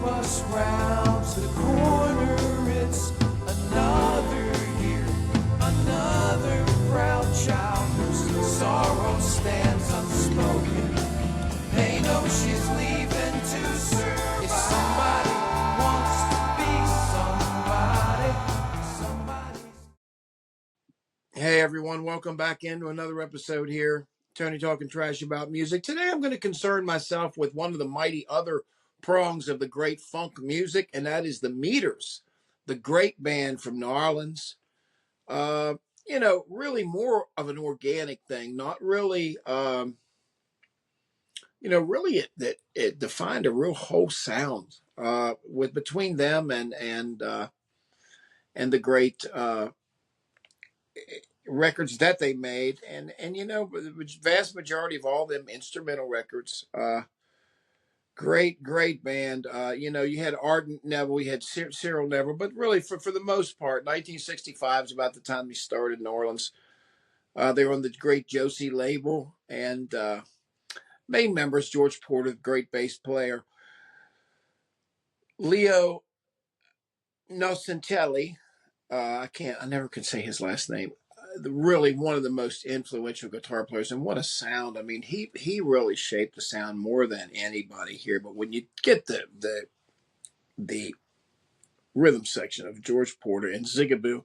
bus rounds the corner. It's another year, another proud child whose sorrow stands unspoken. They know she's leaving to survive. If somebody wants to be somebody. Hey everyone, welcome back into another episode here. Tony talking trash about music. Today I'm going to concern myself with one of the mighty other prongs of the great funk music, and that is the Meters, the great band from New Orleans. Really more of an organic thing, not really, really it defined a real whole sound with between them and the great records that they made, and the vast majority of all them instrumental records. Great band. You had Art Neville, you had Cyril Neville, but really for the most part, 1965 is about the time they started in New Orleans. They were on the great Josie label, and main members George Porter, great bass player, Leo Nocentelli. I never could say his last name. Really one of the most influential guitar players, and what a sound. I mean, he really shaped the sound more than anybody here. But when you get the rhythm section of George Porter and Zigaboo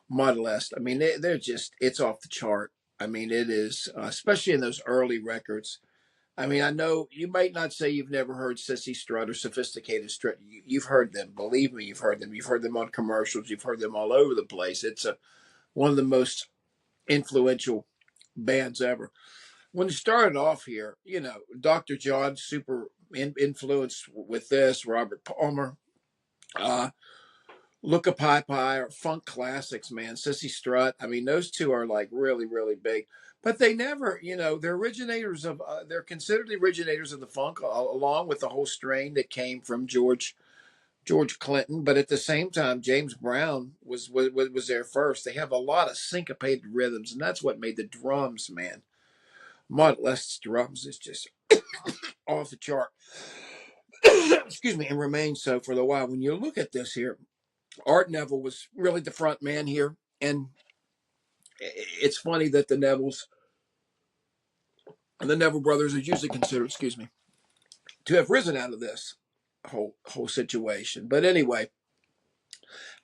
Modest, I mean, they're just, it's off the chart. I mean, it is, especially in those early records. I mean, I know you might not say you've never heard Sissy Strut or Sophisticated Strut. You've heard them. Believe me, you've heard them. You've heard them on commercials. You've heard them all over the place. It's one of the most influential bands ever. When it started off here, Dr. John, super influenced with this, Robert Palmer, uh, Look a Pie Pie, or funk classics, man. Sissy Strut. I mean, those two are like really, really big. But they never, they're originators of, they're considered the originators of the funk, along with the whole strain that came from George Clinton. But at the same time, James Brown was there first. They have a lot of syncopated rhythms, and that's what made the drums, man. Modest's drums is just off the chart. Excuse me, and remains so for the while. When you look at this here, Art Neville was really the front man here, and it's funny that the Nevilles and the Neville brothers are usually considered, excuse me, to have risen out of this whole situation. But anyway,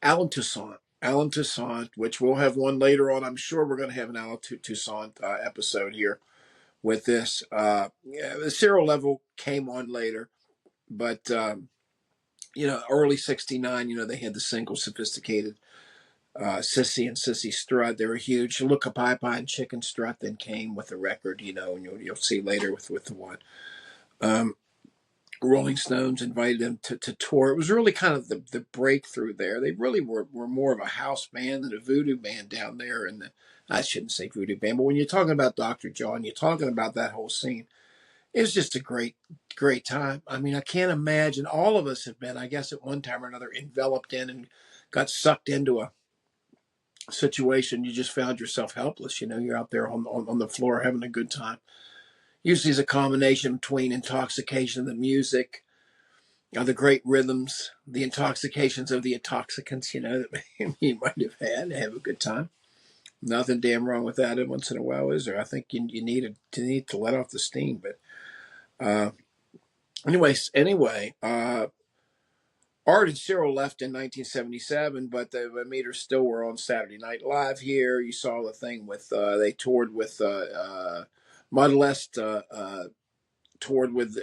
Alan Toussaint, which we'll have one later on. I'm sure we're going to have an Alan Toussaint episode here with this. The Cyril level came on later, but early '69, they had the single Sophisticated Sissy and Sissy Strut. They were huge. Look a Pie Pie and Chicken Strut then came with the record, and you'll see later with the one. Rolling Stones invited them to tour. It was really kind of the breakthrough there. They really were more of a house band than a voodoo band down there. And I shouldn't say voodoo band, but when you're talking about Dr. John, you're talking about that whole scene. It was just a great time. I mean, I can't imagine. All of us have been, I guess, at one time or another, enveloped in and got sucked into a situation. You just found yourself helpless. You're out there on the floor having a good time. Usually it's a combination between intoxication of the music, the great rhythms, the intoxications of the intoxicants, that you might have had to have a good time. Nothing damn wrong with that once in a while, is there? I think you need to let off the steam. But anyway, Art and Cyril left in 1977, but the Meters still were on Saturday Night Live here. You saw the thing with, they toured with Modest, toured with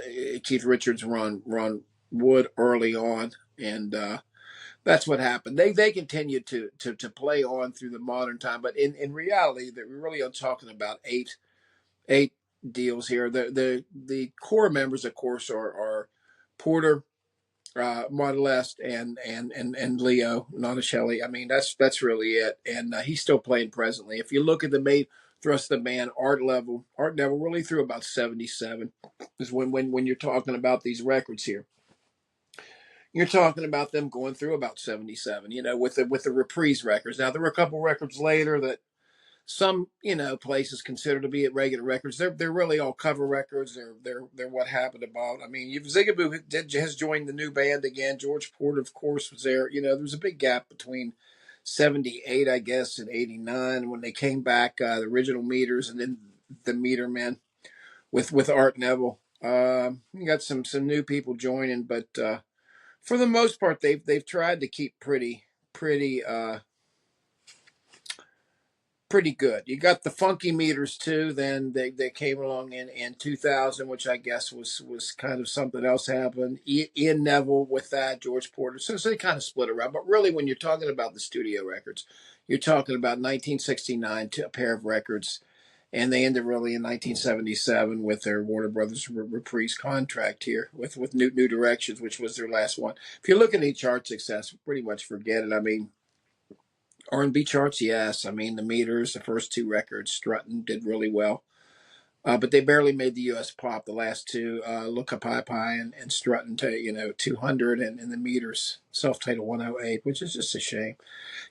Keith Richards, Ron Wood early on, and that's what happened. They continued to play on through the modern time, but in reality, that we're really talking about eight deals here. The core members, of course, are Porter, Modest, and Leo Nocentelli. I mean, that's really it, and he's still playing presently. If you look at the main thrust of the band, Art Neville really through about 77 is when you're talking about these records here. You're talking about them going through about 77, with the Reprise records. Now there were a couple records later that some places consider to be at regular records. They're really all cover records. They're what happened about. I mean, Zigaboo has joined the new band again. George Porter, of course, was there. There was a big gap between 78, I guess, and 89 when they came back. The original Meters, and then the Meter Men with Art Neville. You got some new people joining, but for the most part, they've tried to keep pretty pretty good. You got the Funky Meters too. Then they came along in 2000, which I guess was kind of something else happened. Ian Neville with that, George Porter. So they kind of split around. But really, when you're talking about the studio records, you're talking about 1969 to a pair of records. And they ended really in 1977 with their Warner Brothers Reprise contract here with New Directions, which was their last one. If you're looking at chart success, pretty much forget it. I mean, R&B charts, yes. I mean, the Meters, the first two records, Struttin' did really well. But they barely made the U.S. pop. The last two, Look Up High Pie and Struttin' to 200, and the Meters self-titled 108, which is just a shame.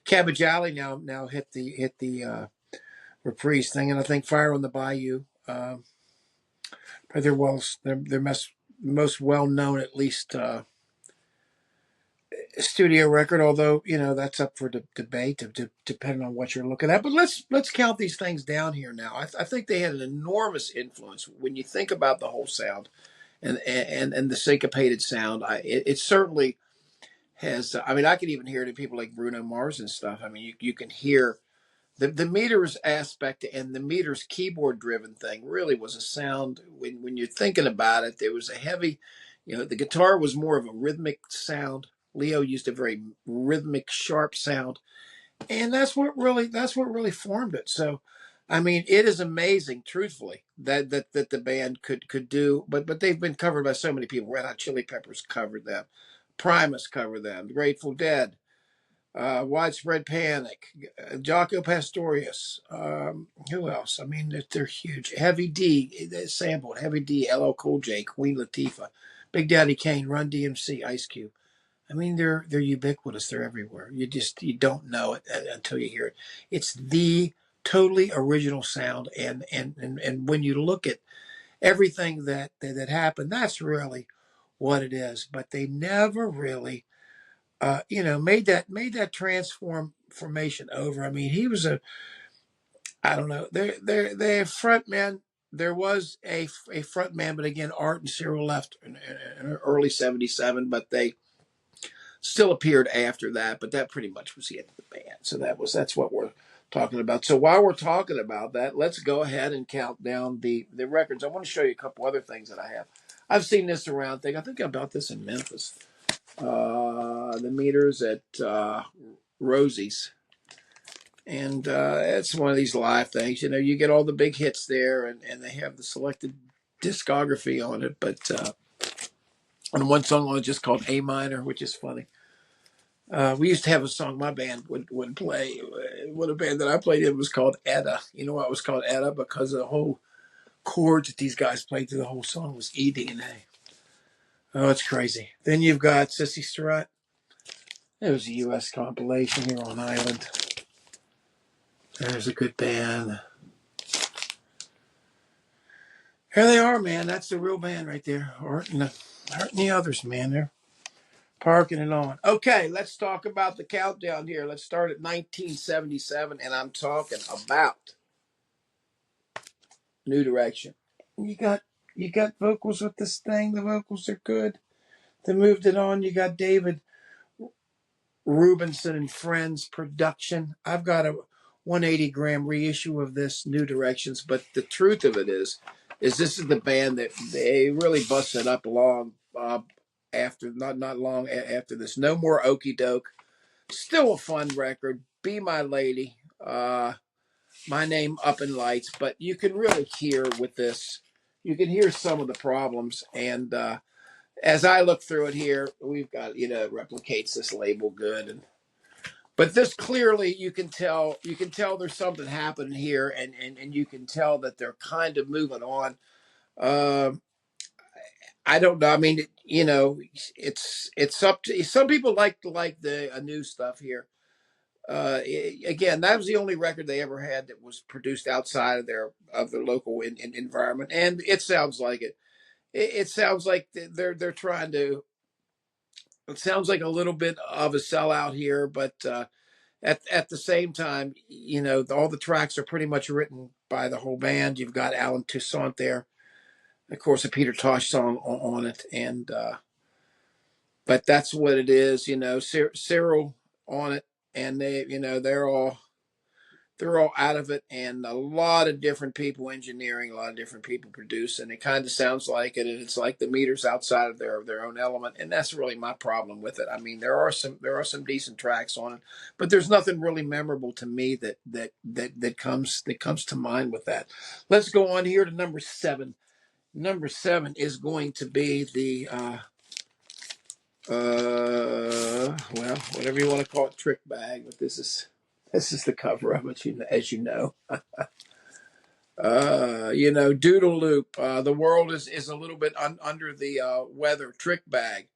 Cabbage Alley now hit the Reprise thing, and I think Fire on the Bayou. They're most well known, at least studio record. Although that's up for debate, depending on what you're looking at. But let's count these things down here now. I think they had an enormous influence when you think about the whole sound and the syncopated sound. It certainly has. I mean, I could even hear it in people like Bruno Mars and stuff. I mean, you can hear. The Meters aspect and the Meters keyboard driven thing really was a sound when you're thinking about it. There was a heavy, the guitar was more of a rhythmic sound. Leo used a very rhythmic, sharp sound, and that's what really formed it. So, I mean, it is amazing, truthfully, that the band could do. But they've been covered by so many people. Red Hot Chili Peppers covered them, Primus covered them, the Grateful Dead. Widespread Panic, Jaco Pastorius. Who else? I mean, they're huge. Heavy D, they sampled Heavy D, LL Cool J, Queen Latifah, Big Daddy Kane, Run DMC, Ice Cube. I mean, they're ubiquitous. They're everywhere. You don't know it until you hear it. It's the totally original sound, and when you look at everything that happened, that's really what it is. But they never really made that transformation over. I mean, he was I don't know, they're front man. There was a front man, but again, Art and Cyril left in early '77, but they still appeared after that. But that pretty much was the end of the band. So that's what we're talking about. So while we're talking about that, let's go ahead and count down the records. I want to show you a couple other things that I have. I've seen this around thing. I think I bought this in Memphis. The Meters at Rosie's. And it's one of these live things. You get all the big hits there, and they have the selected discography on it. But and one song on it just called A Minor, which is funny. We used to have a song my band would play. One of the band that I played in was called Etta. You know why it was called Etta? Because the whole chords that these guys played through the whole song was E, D, and A. Oh, it's crazy. Then you've got Sissy Strut. It was a U.S. compilation here on Island. There's a good band. Here they are, man. That's the real band right there. Art and the others, man. They're parking it on. Okay, let's talk about the countdown here. Let's start at 1977, and I'm talking about New Direction. You got vocals with this thing. The vocals are good. They moved it on. You got David Rubinson and Friends production. I've got a 180-gram reissue of this New Directions, but the truth of it is this is the band that they really busted up long after not long after this. No More Okey Doke, still a fun record. Be My Lady, My Name Up in Lights, but you can really hear with this. You can hear some of the problems, and as I look through it here, we've got replicates this label good, but this clearly you can tell there's something happening here, and you can tell that they're kind of moving on. I don't know. I mean, it's up to some people like the new stuff here. again, that was the only record they ever had that was produced outside of their local environment, and it sounds like it. It sounds like they're trying to. It sounds like a little bit of a sellout here, but at the same time, all the tracks are pretty much written by the whole band. You've got Alan Toussaint there, of course, a Peter Tosh song on it, and but that's what it is. Cyril on it, and they're all out of it, and a lot of different people engineering, a lot of different people producing. It kind of sounds like it, and it's like the meters outside of their own element, and that's really my problem with it. I mean, there are some decent tracks on it, but there's nothing really memorable to me that comes to mind with that. Let's go on here to number 7. Number 7 is going to be the well, whatever you want to call it, trick bag, but this is the cover of it, as you know. Doodle Loop. The world is a little bit under the weather. Trick Bag.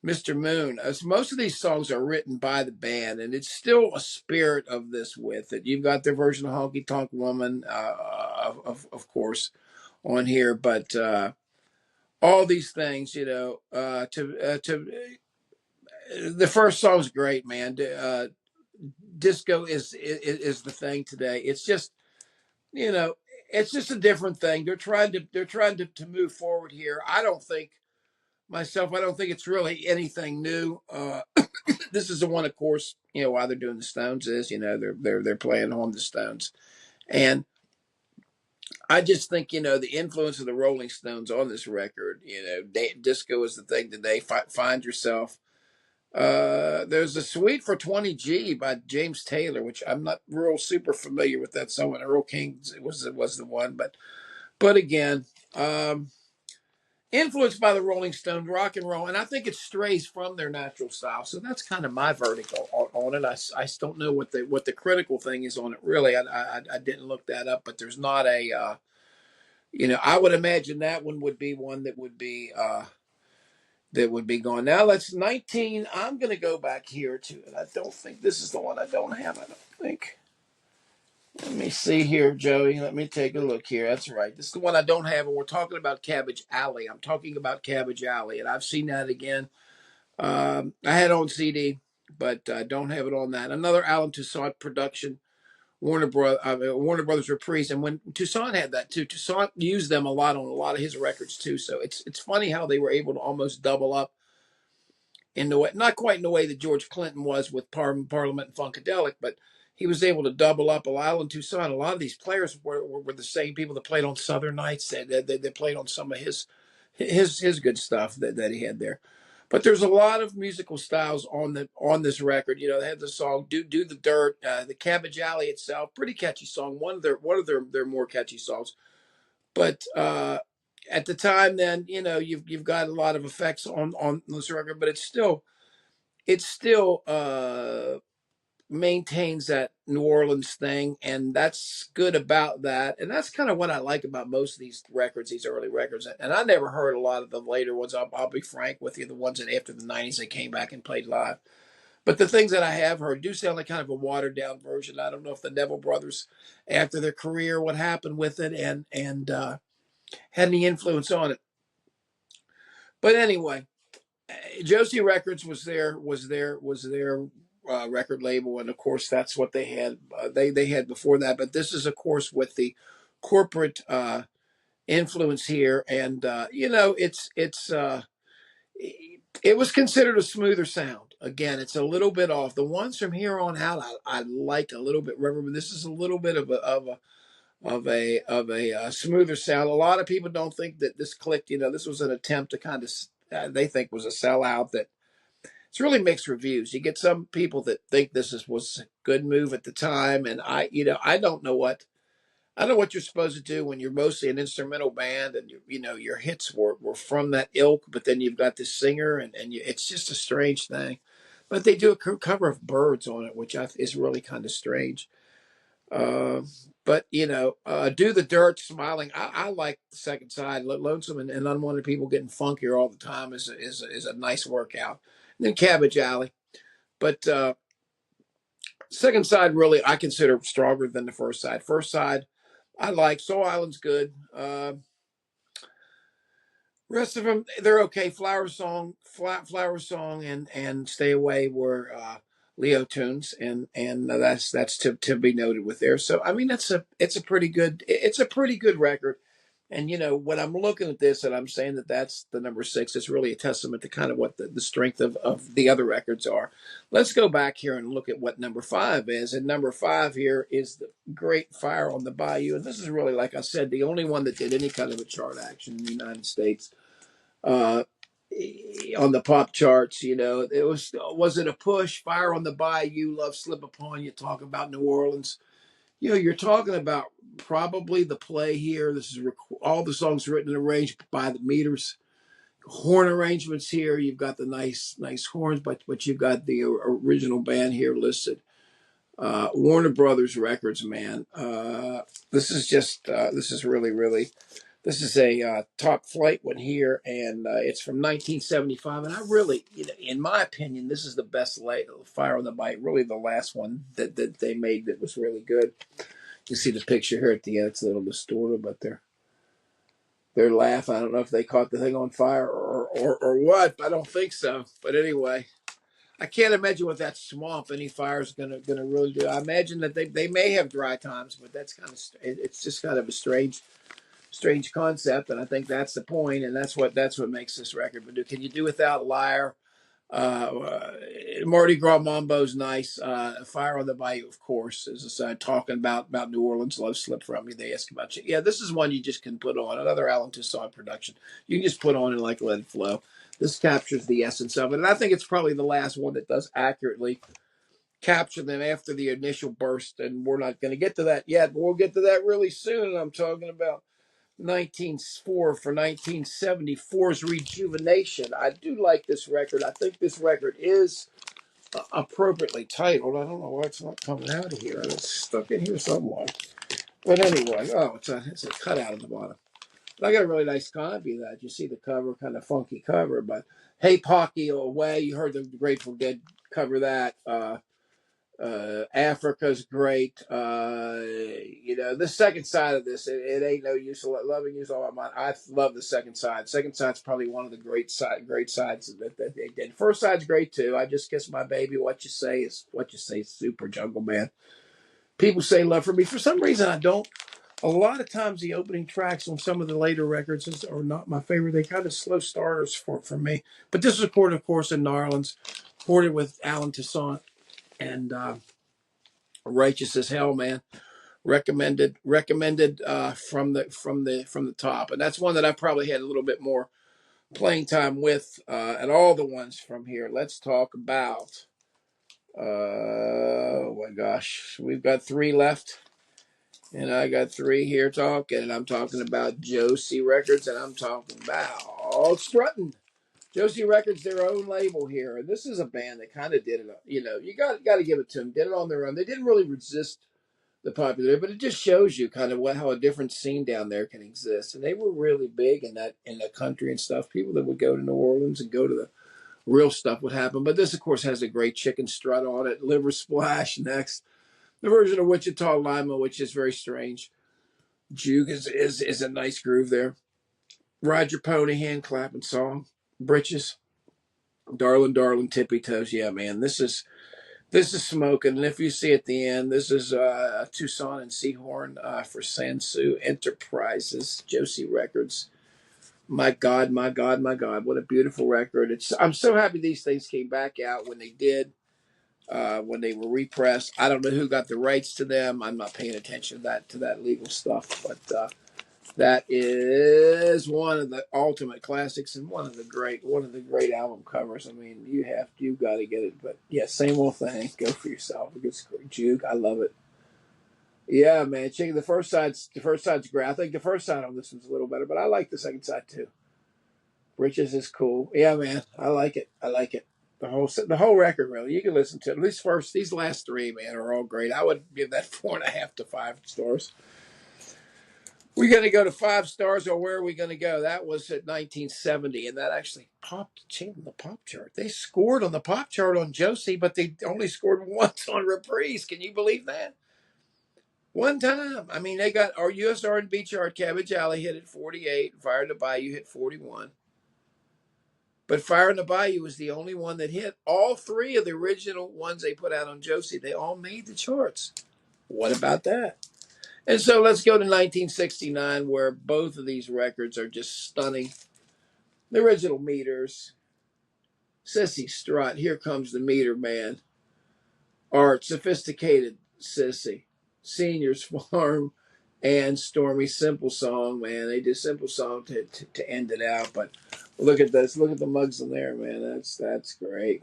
Mr. Moon. As most of these songs are written by the band, and it's still a spirit of this with it. You've got their version of Honky Tonk Woman, of course, on here, but all these things, to the first song's great, man. Disco is the thing today. It's just you know, it's just a different thing. They're trying to move forward here. I don't think it's really anything new. This is the one, of course, why they're doing the Stones is, they're playing on the Stones. And I just think, the influence of the Rolling Stones on this record, disco is the thing today. Find yourself. There's a Suite for 20G by James Taylor, which I'm not real super familiar with that song. And Earl King was the one, but again, influenced by the Rolling Stones, rock and roll, and I think it strays from their natural style. So that's kind of my verdict on it. I don't know what the critical thing is on it. Really, I didn't look that up, but there's not a I would imagine that one would be one that would be gone. Now let's 19. I'm going to go back here to it. I don't think this is the one I don't have. I don't think. Let me see here, Joey. Let me take a look here. That's right. This is the one I don't have, and we're talking about Cabbage Alley. I'm talking about Cabbage Alley, and I've seen that again. I had it on CD, but I don't have it on that. Another Alan Toussaint production, Warner Brothers Reprise, and when Toussaint had that too, Toussaint used them a lot on a lot of his records too. So it's funny how they were able to almost double up in the way, not quite in the way that George Clinton was with Parliament and Funkadelic, but he was able to double up a lot. And Toussaint, a lot of these players were the same people that played on Southern Nights. They played on some of his good stuff that he had there. But there's a lot of musical styles on this record. They had the song "Do the Dirt," the Cabbage Alley itself, pretty catchy song. One of their more catchy songs. But at the time, then you've got a lot of effects on this record, but it still maintains that New Orleans thing, and that's good about that. And that's kind of what I like about most of these records, these early records. And I never heard a lot of the later ones. I'll be frank with you, the ones that after the '90s they came back and played live. But the things that I have heard do sound like kind of a watered down version. I don't know if the Neville Brothers, after their career, what happened with it, and had any influence on it. But anyway, Josie Records was their record label, and of course that's what they had. They had before that, but this is of course with the corporate influence here, and it was considered a smoother sound. Again, it's a little bit off. The ones from here on out, I like a little bit. Remember, this is a little bit of a smoother sound. A lot of people don't think that this clicked. This was an attempt to kind of they think was a sellout. That it's really mixed reviews. You get some people that think was a good move at the time, and I don't know what you're supposed to do when you're mostly an instrumental band, and your hits were from that ilk, but then you've got this singer, it's just a strange thing. But they do a cover of Birds on it, which is really kind of strange. Uh, but Do the Dirt, Smiling. I like the second side. Lonesome and Unwanted People Getting Funkier All the Time is a nice workout. And then Cabbage Alley. But Second side, really, I consider stronger than the first side. First side, I like. Soul Island's good. Rest of them, they're okay. Flower Song, and Stay Away were Leo tunes, and that's to be noted with there. So I mean, it's a pretty good record. And when I'm looking at this and I'm saying that that's the number six, it's really a testament to kind of what the strength of the other records are. Let's go back here and look at what number five is. And number five here is the great Fire on the Bayou. And this is really, like I said, the only one that did any kind of a chart action in the United States. uh, on the pop charts. It was it a push? Fire on the Bayou, Love Slip Upon You. Talk about New Orleans. You're talking about probably the play here. This is all the songs written and arranged by the Meters. Horn arrangements here. You've got the nice horns, but you've got the original band here listed. Warner Brothers Records, man. This is really. This is a top flight one here, and it's from 1975. And I really, in my opinion, this is the best Fire on the Bite. Really, the last one that they made that was really good. You see the picture here at the end. It's a little distorted, but they're laughing. I don't know if they caught the thing on fire or what. I don't think so. But anyway, I can't imagine with that swamp any fire is gonna really do. I imagine that they may have dry times, but that's it's just kind of a strange concept, and I think that's the point, and that's what makes this record. But can you do without Liar? Mardi Gras Mambo's nice. Fire on the Bayou, of course, is a side talking about New Orleans. Love Slip From You. They ask about you. Yeah, this is one you just can put on. Another Alan Toussaint production. You can just put on and let it flow. This captures the essence of it, and I think it's probably the last one that does accurately capture them after the initial burst. And we're not going to get to that yet, but we'll get to that really soon. I'm talking about 1904 for 1974's Rejuvenation. I do like this record. I think this record is appropriately titled. I don't know why it's not coming out of here. It's stuck in here somewhere. But anyway, it's a cutout at the bottom. But I got a really nice copy of that. You see the cover, kind of funky cover. But Hey Pocky Away, you heard the Grateful Dead cover that. Africa's great. The second side of this, it ain't no use loving you all my mind. I love the second side. Second side's probably one of the great sides that they did. First side's great too. I Just Kiss My Baby. What You Say is super. Jungle Man. People say Love For Me. For some reason, I don't. A lot of times, the opening tracks on some of the later records are not my favorite. They kind of slow starters for me. But this was recorded, of course, in New Orleans, recorded with Alan Toussaint. And Righteous as Hell, man. Recommended from the top. And that's one that I probably had a little bit more playing time with, and all the ones from here. Let's talk about oh my gosh, we've got three left, and I got three here talking, and I'm talking about Josie Records, and I'm talking about Strutting. Josie Records, their own label here, and this is a band that kind of did it. You got to give it to them. Did it on their own. They didn't really resist the popular, but it just shows you kind of how a different scene down there can exist. And they were really big in the country and stuff. People that would go to New Orleans and go to the real stuff would happen. But this, of course, has a great chicken strut on it. Liver Splash next. The version of Wichita Lima, which is very strange. Juke is a nice groove there. Ride Your Pony, hand clapping song. Britches. Darling, Darling, Tippy Toes. Yeah, man, this is smoking. And if you see at the end, this is Toussaint and Seahorn for Sansu Enterprises, Josie Records. My God, my God, my God, what a beautiful record. I'm so happy these things came back out when they did, when they were repressed. I don't know who got the rights to them. I'm not paying attention to that legal stuff, but that is one of the ultimate classics and one of the great album covers. I mean, you got to get it. But yeah, same old thing. Go for yourself. It's great. Juke, I love it. Yeah, man. Check the first side's great. I think the first side on this one's a little better, but I like the second side too. Britches is cool. Yeah, man. I like it. The whole record, really. You can listen to it. At least these last three, man, are all great. I would give that 4.5 to 5 stars. We're going to go to 5 stars, or where are we going to go? That was at 1970, and that actually popped on the pop chart. They scored on the pop chart on Josie, but they only scored once on Reprise. Can you believe that? One time. I mean, they got our US R&B chart. Cabbage Alley hit at 48. Fire in the Bayou hit 41. But Fire in the Bayou was the only one that hit. All three of the original ones they put out on Josie, they all made the charts. What about that? And so let's go to 1969, where both of these records are just stunning. The original Meters, Sissy Strut, Here Comes the Meter Man, Art, Sophisticated Sissy, Seniors Farm, and Stormy Simple Song, man. They did Simple Song to end it out. But look at this. Look at the mugs in there, man. That's great.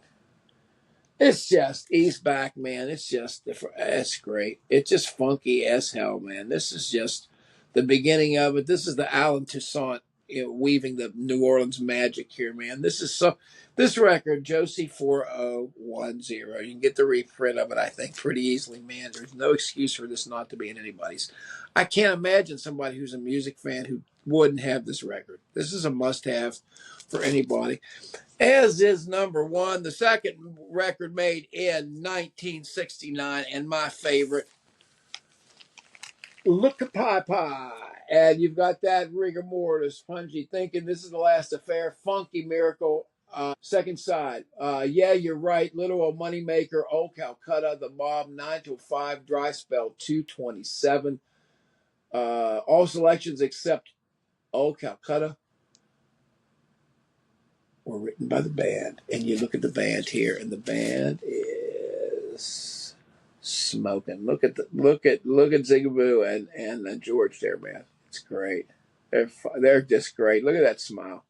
It's just, he's back, man. It's great. It's just funky as hell, man. This is just the beginning of it. This is the Alan Toussaint, weaving the New Orleans magic here, man. This record, Josie 4010. You can get the reprint of it, I think, pretty easily, man. There's no excuse for this not to be in anybody's. I can't imagine somebody who's a music fan who wouldn't have this record. This is a must-have for anybody. As is number one, the second record made in 1969, and my favorite, Look a Pie Pie. And you've got that rigor mortis, Pungy, Thinking This Is the Last Affair, Funky Miracle, second side. Yeah, you're right, Little Old Moneymaker, Old Calcutta, The Mob, 9 to 5, Dry Spell, 227. All selections except Old Calcutta were written by the band. And you look at the band here, and the band is smoking. Look at Zigaboo and George there, man. It's great. They're just great. Look at that smile.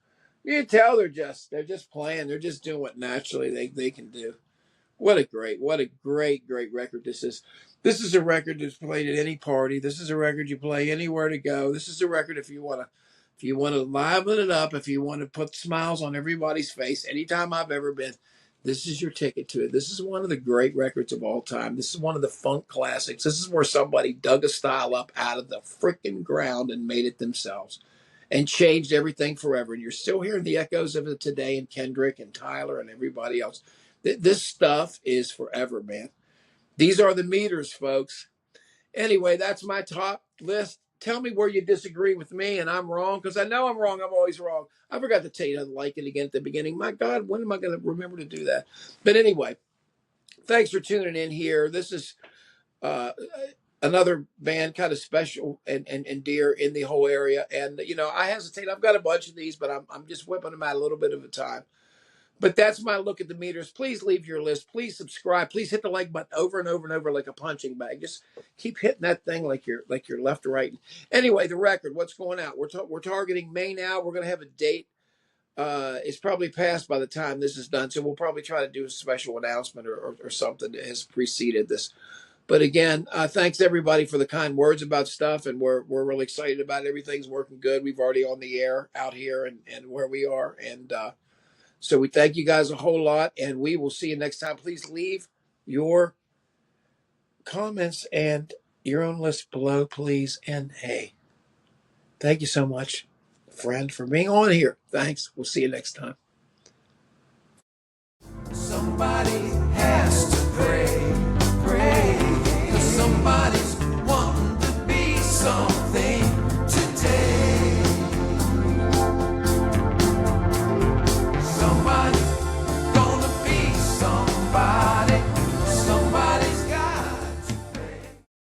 You can tell they're just playing. They're just doing what naturally they can do. What a great record this is. This is a record that's played at any party. This is a record you play anywhere to go. This is a record if you want to liven it up, if you want to put smiles on everybody's face. Anytime I've ever been, this is your ticket to it. This is one of the great records of all time. This is one of the funk classics. This is where somebody dug a style up out of the freaking ground and made it themselves and changed everything forever. And you're still hearing the echoes of it today in Kendrick and Tyler and everybody else. This stuff is forever, man. These are the Meters, folks. Anyway, that's my top list. Tell me where you disagree with me and I'm wrong, because I know I'm wrong. I'm always wrong. I forgot to tell you to like it again at the beginning. My God, when am I going to remember to do that? But anyway, thanks for tuning in here. This is another band kind of special and dear in the whole area. And, I hesitate. I've got a bunch of these, but I'm just whipping them out a little bit of a time. But that's my look at the Meters. Please leave your list. Please subscribe. Please hit the like button over and over and over like a punching bag. Just keep hitting that thing like you're left or right. Anyway, the record, what's going out? We're targeting May now. We're going to have a date. It's probably passed by the time this is done, so we'll probably try to do a special announcement or something that has preceded this. But again, thanks everybody for the kind words about stuff, and we're really excited about it. Everything's working good. We've already on the air out here and where we are, and so we thank you guys a whole lot, and we will see you next time. Please leave your comments and your own list below, please. And hey, thank you so much, friend, for being on here. Thanks. We'll see you next time. Somebody has to pray, 'cause somebody's wanting to be something.